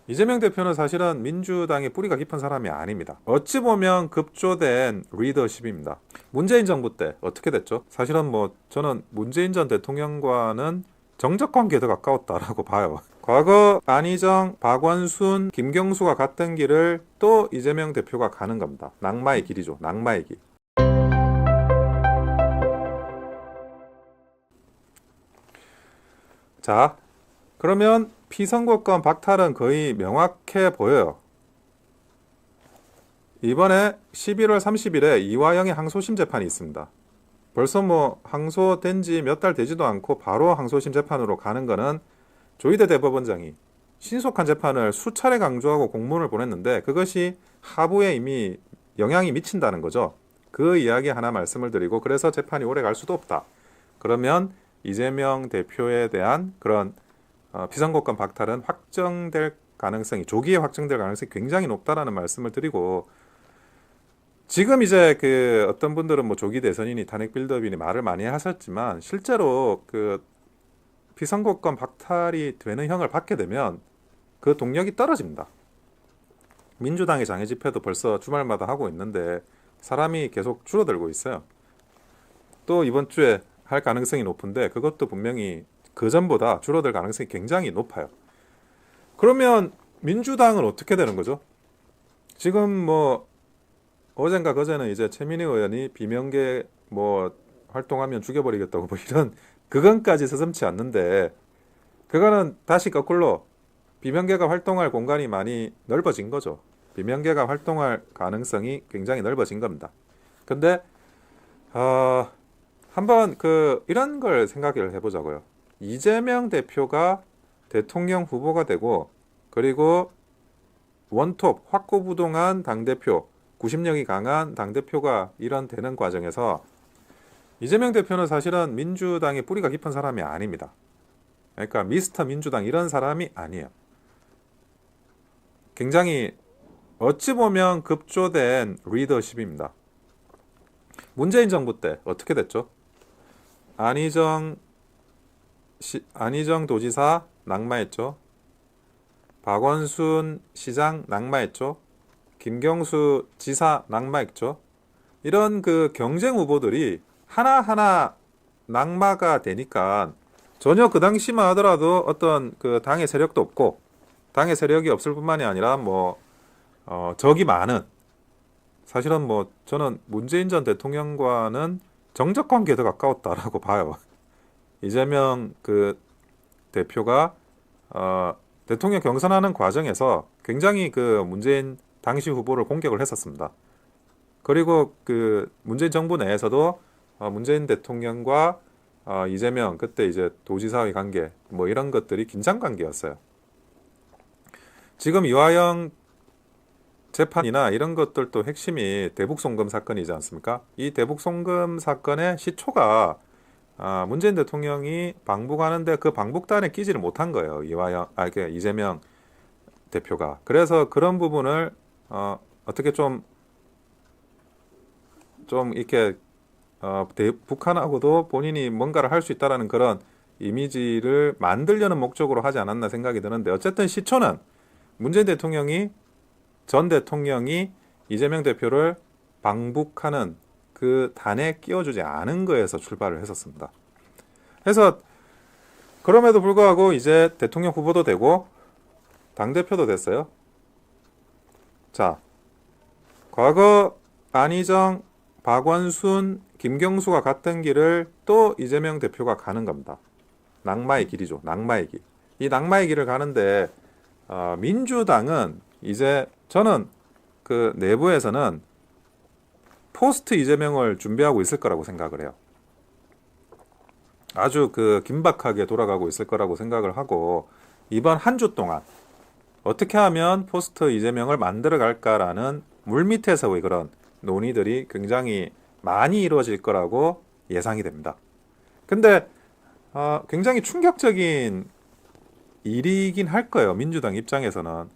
이재명 대표는 사실은 민주당의 뿌리가 깊은 사람이 아닙니다. 어찌 보면 급조된 리더십입니다. 문재인 정부 때 어떻게 됐죠? 사실은 저는 문재인 전 대통령과는 정적 관계에 더 가까웠다라고 봐요. 과거 안희정, 박원순, 김경수가 갔던 길을 또 이재명 대표가 가는 겁니다. 낙마의 길이죠. 낙마의 길. 자, 그러면 피선거권 박탈은 거의 명확해 보여요. 이번에 11월 30일에 이화영의 항소심 재판이 있습니다. 벌써 항소된 지 몇 달 되지도 않고 바로 항소심 재판으로 가는 거는 조희대 대법원장이 신속한 재판을 수차례 강조하고 공문을 보냈는데 그것이 하부에 이미 영향이 미친다는 거죠. 그 이야기 하나 말씀을 드리고 그래서 재판이 오래 갈 수도 없다. 그러면 이재명 대표에 대한 그런 피선거권 박탈은 확정될 가능성이 조기에 확정될 가능성이 굉장히 높다라는 말씀을 드리고 지금 이제 어떤 분들은 조기 대선이니 탄핵 빌드업이니 말을 많이 하셨지만 실제로 피선거권 박탈이 되는 형을 받게 되면 그 동력이 떨어집니다. 민주당의 장애 집회도 벌써 주말마다 하고 있는데 사람이 계속 줄어들고 있어요. 또 이번 주에 할 가능성이 높은데 그것도 분명히 그 전보다 줄어들 가능성이 굉장히 높아요. 그러면 민주당은 어떻게 되는 거죠? 지금 어젠가 그제는 이제 최민희 의원이 비명계 활동하면 죽여버리겠다고 이런 그건까지 서슴지 않는데 그거는 다시 거꾸로 비명계가 활동할 공간이 많이 넓어진 거죠. 비명계가 활동할 가능성이 굉장히 넓어진 겁니다. 근데 한번 이런 걸 생각을 해보자고요. 이재명 대표가 대통령 후보가 되고 그리고 원톱 확고부동한 당대표 90력이 강한 당대표가 이런 되는 과정에서 이재명 대표는 사실은 민주당의 뿌리가 깊은 사람이 아닙니다. 그러니까 미스터 민주당 이런 사람이 아니에요. 굉장히 어찌 보면 급조된 리더십입니다. 문재인 정부 때 어떻게 됐죠? 안희정 도지사 낙마했죠. 박원순 시장 낙마했죠. 김경수 지사 낙마했죠. 이런 경쟁 후보들이 하나하나 낙마가 되니까 전혀 그 당시만 하더라도 어떤 당의 세력도 없고 당의 세력이 없을 뿐만이 아니라 적이 많은 사실은 저는 문재인 전 대통령과는 정적 관계에 더 가까웠다라고 봐요. 이재명 대표가 대통령 경선하는 과정에서 굉장히 문재인 당시 후보를 공격을 했었습니다. 그리고 문재인 정부 내에서도 문재인 대통령과 이재명 그때 이제 도지사의 관계 이런 것들이 긴장 관계였어요. 지금 이화영 재판이나 이런 것들도 핵심이 대북 송금 사건이지 않습니까? 이 대북 송금 사건의 시초가 문재인 대통령이 방북하는데 그 방북단에 끼지를 못한 거예요. 이재명 대표가. 그래서 그런 부분을 어떻게 좀 이렇게 북한하고도 본인이 뭔가를 할 수 있다라는 그런 이미지를 만들려는 목적으로 하지 않았나 생각이 드는데 어쨌든 시초는 문재인 전 대통령이 이재명 대표를 방북하는 그 단에 끼워주지 않은 거에서 출발을 했었습니다. 그래서 그럼에도 불구하고 이제 대통령 후보도 되고 당대표도 됐어요. 자, 과거 안희정, 박원순, 김경수가 갔던 길을 또 이재명 대표가 가는 겁니다. 낙마의 길이죠. 낙마의 길. 이 낙마의 길을 가는데 민주당은 이제 저는 내부에서는 포스트 이재명을 준비하고 있을 거라고 생각을 해요. 아주 긴박하게 돌아가고 있을 거라고 생각을 하고 이번 한 주 동안 어떻게 하면 포스트 이재명을 만들어 갈까라는 물밑에서의 그런 논의들이 굉장히 많이 이루어질 거라고 예상이 됩니다. 근데 굉장히 충격적인 일이긴 할 거예요. 민주당 입장에서는.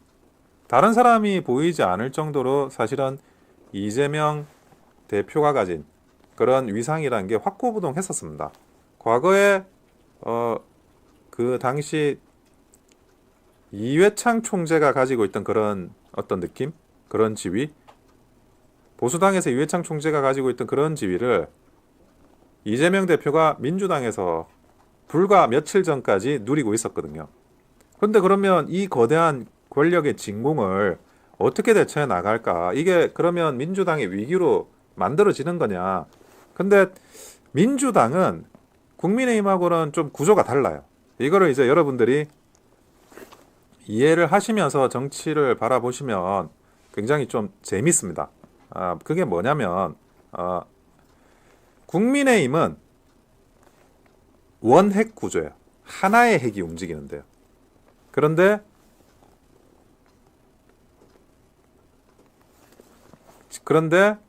다른 사람이 보이지 않을 정도로 사실은 이재명 대표가 가진 그런 위상이라는 게 확고부동했었습니다. 과거에 그 당시 이회창 총재가 가지고 있던 그런 어떤 느낌, 그런 지위, 보수당에서 이회창 총재가 가지고 있던 그런 지위를 이재명 대표가 민주당에서 불과 며칠 전까지 누리고 있었거든요. 그런데 그러면 이 거대한 권력의 진공을 어떻게 대처해 나갈까? 이게 그러면 민주당의 위기로 만들어지는 거냐? 근데 민주당은 국민의힘하고는 좀 구조가 달라요. 이거를 이제 여러분들이 이해를 하시면서 정치를 바라보시면 굉장히 좀 재밌습니다. 그게 뭐냐면 국민의힘은 원핵 구조예요. 하나의 핵이 움직이는데요. 그런데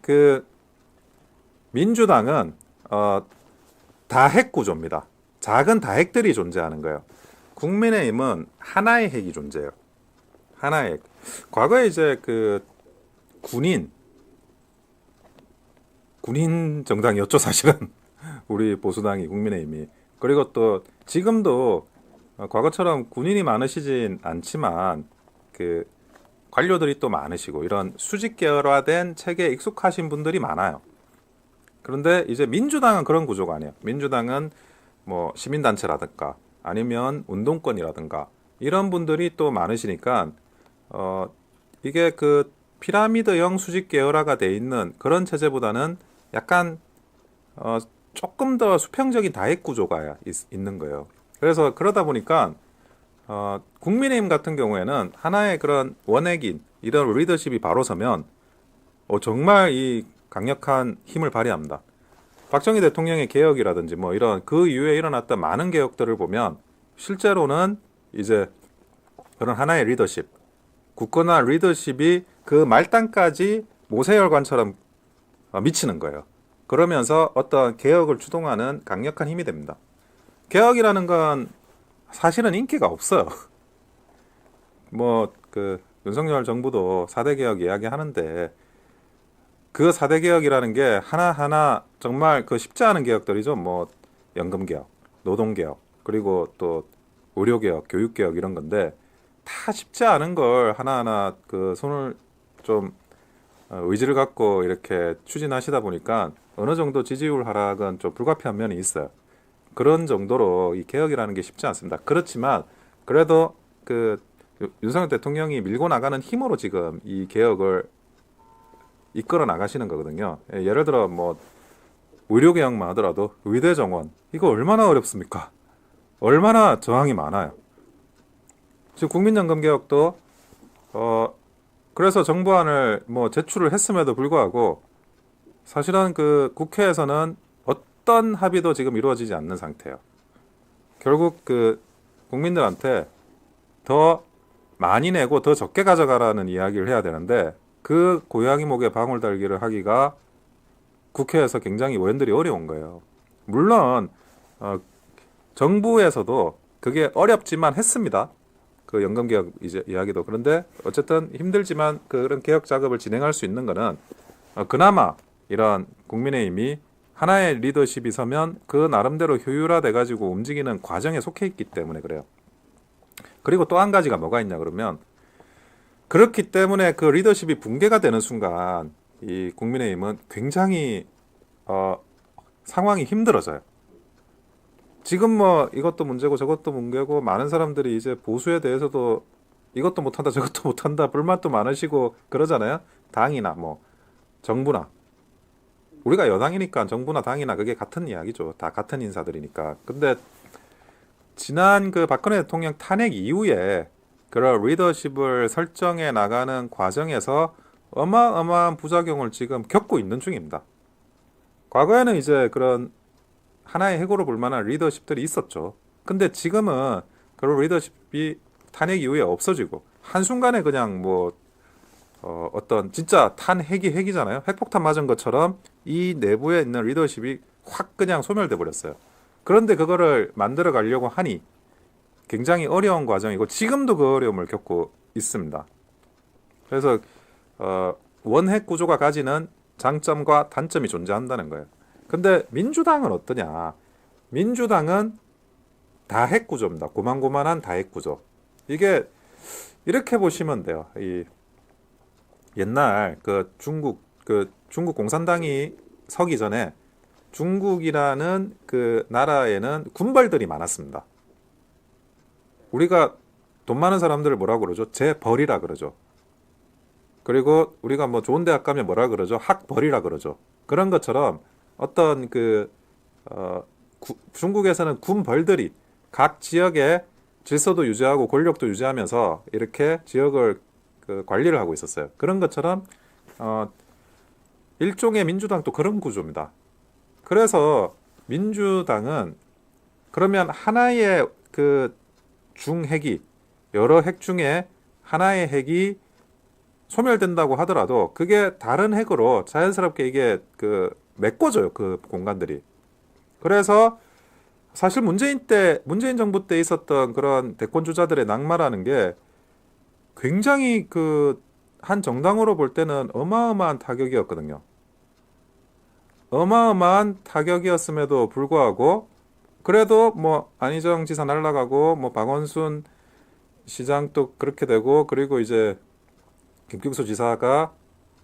그 민주당은 다핵 구조입니다. 작은 다핵들이 존재하는 거예요. 국민의힘은 하나의 핵이 존재해요. 하나의 핵. 과거에 이제 그 군인 정당이었죠, 사실은. 우리 보수당이, 국민의힘이. 그리고 또 지금도 과거처럼 군인이 많으시진 않지만 그 관료들이 또 많으시고 이런 수직 계열화된 체계에 익숙하신 분들이 많아요. 그런데 이제 민주당은 그런 구조가 아니에요. 민주당은 뭐 시민단체라든가 아니면 운동권이라든가 이런 분들이 또 많으시니까 이게 그 피라미드형 수직 계열화가 돼 있는 그런 체제보다는 약간 조금 더 수평적인 다핵 구조가 있는 거예요. 그래서 그러다 보니까 국민의힘 같은 경우에는 하나의 그런 원핵인 이런 리더십이 바로 서면 정말 이 강력한 힘을 발휘합니다. 박정희 대통령의 개혁이라든지 뭐 이런 그 이후에 일어났던 많은 개혁들을 보면 실제로는 이제 그런 하나의 리더십, 굳건한 리더십이 그 말단까지 모세혈관처럼 미치는 거예요. 그러면서 어떤 개혁을 추동하는 강력한 힘이 됩니다. 개혁이라는 건 사실은 인기가 없어요. 뭐 그 윤석열 정부도 4대 개혁 이야기하는데 그 4대 개혁이라는 게 하나하나 정말 그 쉽지 않은 개혁들이죠. 뭐 연금 개혁, 노동 개혁, 그리고 또 의료 개혁, 교육 개혁 이런 건데 다 쉽지 않은 걸 하나하나 그 손을 좀 의지를 갖고 이렇게 추진하시다 보니까 어느 정도 지지율 하락은 좀 불가피한 면이 있어요. 그런 정도로 이 개혁이라는 게 쉽지 않습니다. 그렇지만 그래도 그 윤석열 대통령이 밀고 나가는 힘으로 지금 이 개혁을 이끌어 나가시는 거거든요. 예를 들어 뭐 의료 개혁만 하더라도 의대 정원 이거 얼마나 어렵습니까? 얼마나 저항이 많아요. 지금 국민연금 개혁도 그래서 정부안을 뭐 제출을 했음에도 불구하고 사실은 그 국회에서는 어떤 합의도 지금 이루어지지 않는 상태예요. 결국 그 국민들한테 더 많이 내고 더 적게 가져가라는 이야기를 해야 되는데 그 고양이 목에 방울 달기를 하기가 국회에서 굉장히 의원들이 어려운 거예요. 물론 정부에서도 그게 어렵지만 했습니다. 그 연금 개혁 이제 이야기도. 그런데 어쨌든 힘들지만 그런 개혁 작업을 진행할 수 있는 거는 그나마 이런 국민의힘이 하나의 리더십이 서면 그 나름대로 효율화돼 가지고 움직이는 과정에 속해 있기 때문에 그래요. 그리고 또 한 가지가 뭐가 있냐 그러면 그렇기 때문에 그 리더십이 붕괴가 되는 순간 이 국민의힘은 굉장히 상황이 힘들어져요. 지금 뭐 이것도 문제고 저것도 문제고 많은 사람들이 이제 보수에 대해서도 이것도 못한다 저것도 못한다 불만도 많으시고 그러잖아요. 당이나 뭐 정부나 우리가 여당이니까 정부나 당이나 그게 같은 이야기죠. 다 같은 인사들이니까. 근데 지난 그 박근혜 대통령 탄핵 이후에 그런 리더십을 설정해 나가는 과정에서 어마어마한 부작용을 지금 겪고 있는 중입니다. 과거에는 이제 그런 하나의 해고로 볼 만한 리더십들이 있었죠. 근데 지금은 그런 리더십이 탄핵 이후에 없어지고 한순간에 그냥 뭐 어떤 진짜 핵이잖아요. 핵폭탄 맞은 것처럼 이 내부에 있는 리더십이 확 그냥 소멸돼 버렸어요. 그런데 그거를 만들어 가려고 하니 굉장히 어려운 과정이고 지금도 그 어려움을 겪고 있습니다. 그래서 원핵 구조가 가지는 장점과 단점이 존재한다는 거예요. 근데 민주당은 어떠냐? 민주당은 다핵 구조입니다. 고만고만한 다핵 구조. 이게 이렇게 보시면 돼요. 이 옛날 중국 공산당이 서기 전에 중국이라는 그 나라에는 군벌들이 많았습니다. 우리가 돈 많은 사람들을 뭐라고 그러죠? 재벌이라 그러죠. 그리고 우리가 뭐 좋은 대학 가면 뭐라 그러죠? 학벌이라 그러죠. 그런 것처럼 어떤 중국에서는 군벌들이 각 지역에 질서도 유지하고 권력도 유지하면서 이렇게 지역을 관리를 하고 있었어요. 그런 것처럼 일종의 민주당도 그런 구조입니다. 그래서 민주당은 그러면 하나의 중핵이 여러 핵 중에 하나의 핵이 소멸된다고 하더라도 그게 다른 핵으로 자연스럽게 이게 메꿔져요. 그 공간들이. 그래서 사실 문재인 정부 때 있었던 그런 대권 주자들의 낙마라는 게 굉장히 한 정당으로 볼 때는 어마어마한 타격이었거든요. 어마어마한 타격이었음에도 불구하고 그래도 뭐 안희정 지사 날라가고 뭐 박원순 시장도 그렇게 되고 그리고 이제 김경수 지사가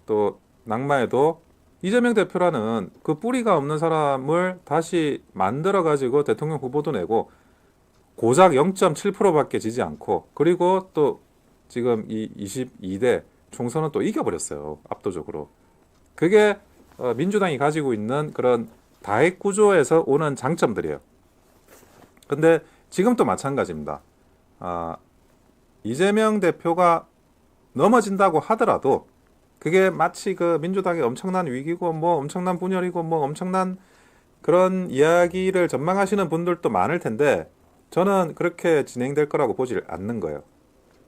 또 낙마해도 이재명 대표라는 그 뿌리가 없는 사람을 다시 만들어 가지고 대통령 후보도 내고 고작 0.7%밖에 지지 않고 그리고 또 지금 이 22대 총선은 또 이겨버렸어요. 압도적으로. 그게 민주당이 가지고 있는 그런 다핵 구조에서 오는 장점들이에요. 근데 지금도 마찬가지입니다. 이재명 대표가 넘어진다고 하더라도 그게 마치 민주당의 엄청난 위기고 뭐 엄청난 분열이고 뭐 엄청난 그런 이야기를 전망하시는 분들도 많을 텐데 저는 그렇게 진행될 거라고 보질 않는 거예요.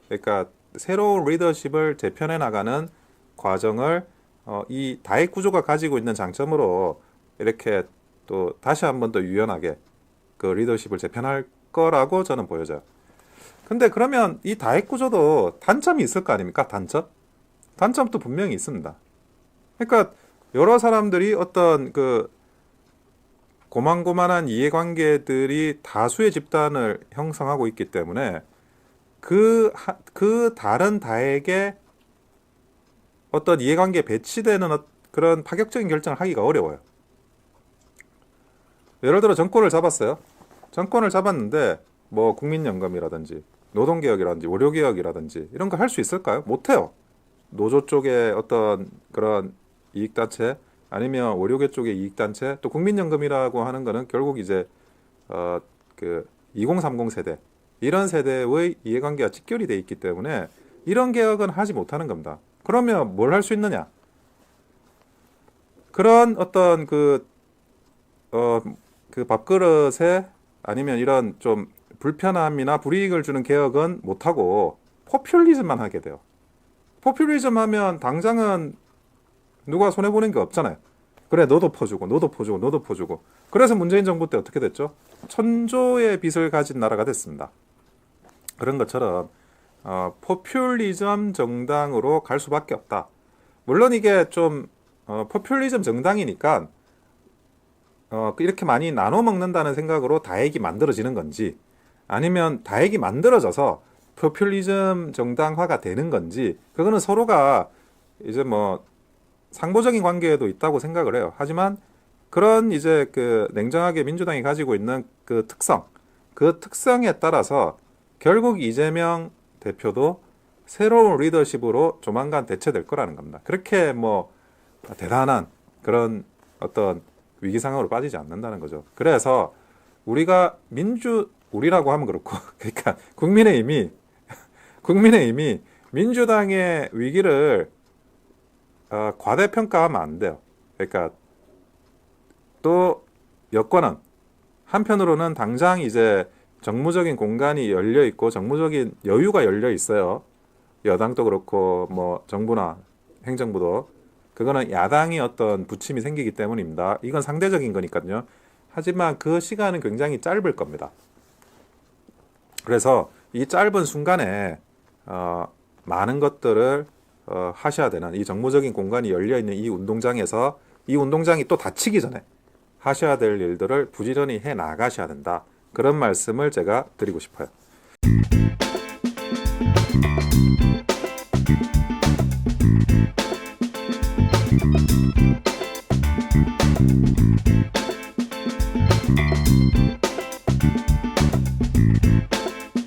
그러니까 새로운 리더십을 재편해 나가는 과정을 이 다핵 구조가 가지고 있는 장점으로 이렇게 또 다시 한번 더 유연하게 그 리더십을 재편할 거라고 저는 보여져요. 근데 그러면 이 다핵 구조도 단점이 있을 거 아닙니까? 단점도 분명히 있습니다. 그러니까 여러 사람들이 어떤 고만고만한 이해관계들이 다수의 집단을 형성하고 있기 때문에 그 다른 다에게 어떤 이해관계에 배치되는 그런 파격적인 결정을 하기가 어려워요. 예를 들어 정권을 잡았어요. 정권을 잡았는데 뭐 국민연금이라든지 노동개혁이라든지 의료개혁이라든지 이런 거 할 수 있을까요? 못해요. 노조 쪽의 어떤 그런 이익단체 아니면 의료계 쪽의 이익단체 또 국민연금이라고 하는 거는 결국 이제 2030 세대 이런 세대의 이해관계가 직결이 돼 있기 때문에 이런 개혁은 하지 못하는 겁니다. 그러면 뭘 할 수 있느냐? 그런 어떤 밥그릇에 아니면 이런 좀 불편함이나 불이익을 주는 개혁은 못하고 포퓰리즘만 하게 돼요. 포퓰리즘 하면 당장은 누가 손해보는 게 없잖아요. 그래 너도 퍼주고 너도 퍼주고 너도 퍼주고 그래서 문재인 정부 때 어떻게 됐죠? 천조의 빚을 가진 나라가 됐습니다. 그런 것처럼 포퓰리즘 정당으로 갈 수밖에 없다. 물론 이게 좀 포퓰리즘 정당이니까 이렇게 많이 나눠 먹는다는 생각으로 다액이 만들어지는 건지 아니면 다액이 만들어져서 포퓰리즘 정당화가 되는 건지 그거는 서로가 이제 뭐 상보적인 관계에도 있다고 생각을 해요. 하지만 그런 이제 냉정하게 민주당이 가지고 있는 그 특성에 따라서 결국 이재명 대표도 새로운 리더십으로 조만간 대체될 거라는 겁니다. 그렇게 뭐 대단한 그런 어떤 위기 상황으로 빠지지 않는다는 거죠. 그래서 우리라고 하면 그렇고 그러니까 국민의힘이 민주당의 위기를 과대평가하면 안 돼요. 그러니까 또 여권은 한편으로는 당장 이제 정무적인 공간이 열려 있고 정무적인 여유가 열려 있어요. 여당도 그렇고 뭐 정부나 행정부도 그거는 야당이 어떤 부침이 생기기 때문입니다. 이건 상대적인 거니까요. 하지만 그 시간은 굉장히 짧을 겁니다. 그래서 이 짧은 순간에 많은 것들을 하셔야 되는 이 정무적인 공간이 열려 있는 이 운동장에서 이 운동장이 또 닫히기 전에 하셔야 될 일들을 부지런히 해 나가셔야 된다. 그런 말씀을 제가 드리고 싶어요.